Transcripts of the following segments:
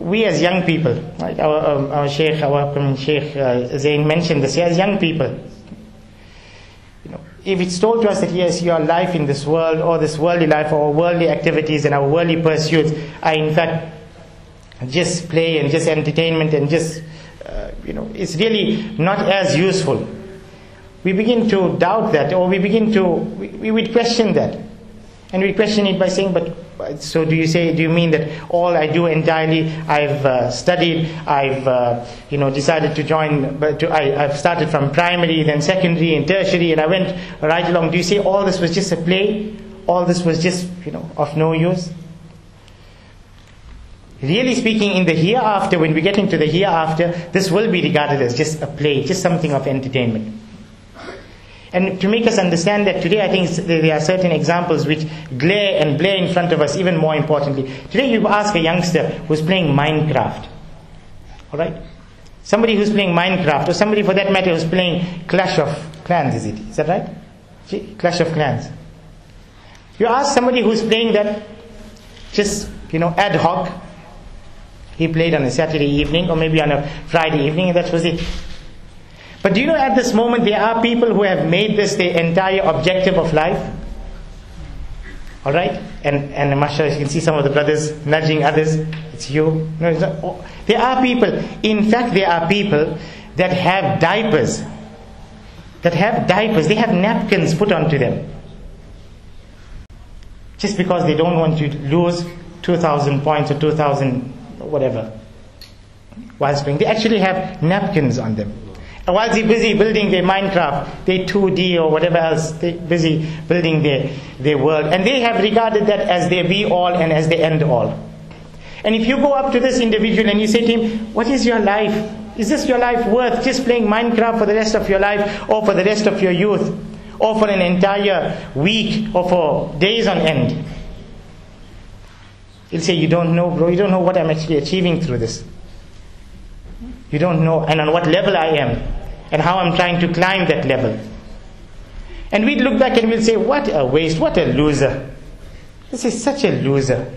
we as young people, right, our Sheikh, our upcoming Sheikh Zain mentioned this, as young people, if it's told to us that yes, your life in this world, or this worldly life, or worldly activities and our worldly pursuits are in fact just play and just entertainment and just, it's really not as useful, we begin to doubt that, or we would question that. And we question it by saying, but so do you mean that all I do entirely, I've studied, I've decided to join, I've started from primary, then secondary and tertiary, and I went right along. Do you say all this was just a play? All this was just, of no use? Really speaking, in the hereafter, when we get into the hereafter, this will be regarded as just a play, just something of entertainment. And to make us understand that today, I think there are certain examples which glare in front of us, even more importantly. Today you ask a youngster who's playing Minecraft, alright? Somebody who's playing Minecraft, or somebody for that matter who's playing Clash of Clans, is that right? Clash of Clans. You ask somebody who's playing that, just, ad hoc. He played on a Saturday evening, or maybe on a Friday evening, and that was it. But do you know, at this moment there are people who have made this their entire objective of life? Alright? And mashallah, you can see some of the brothers nudging others. It's you. No, it's not. Oh, there are people. In fact, there are people that have diapers. They have napkins put onto them. Just because they don't want to lose 2,000 points or 2,000 whatever whilst playing. They actually have napkins on them. Whilst they're busy building their Minecraft, their 2D or whatever else, they're busy building their world. And they have regarded that as their be-all and as their end-all. And if you go up to this individual and you say to him, what is your life? Is this your life worth just playing Minecraft for the rest of your life, or for the rest of your youth, or for an entire week, or for days on end? He'll say, you don't know, bro, you don't know what I'm actually achieving through this. You don't know, and on what level I am, and how I'm trying to climb that level. And we'd look back and we'll say, what a waste, what a loser. This is such a loser.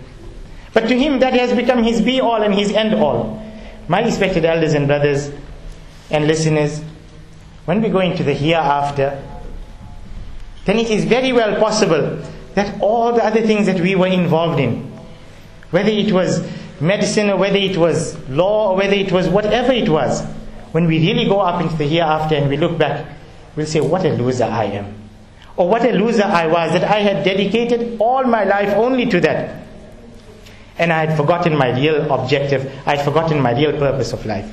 But to him that has become his be-all and his end-all. My respected elders and brothers and listeners, when we go into the hereafter, then it is very well possible that all the other things that we were involved in, whether it was medicine, or whether it was law, or whether it was whatever it was, when we really go up into the hereafter and we look back, we'll say, what a loser I am. Or what a loser I was, that I had dedicated all my life only to that. And I had forgotten my real objective, I had forgotten my real purpose of life.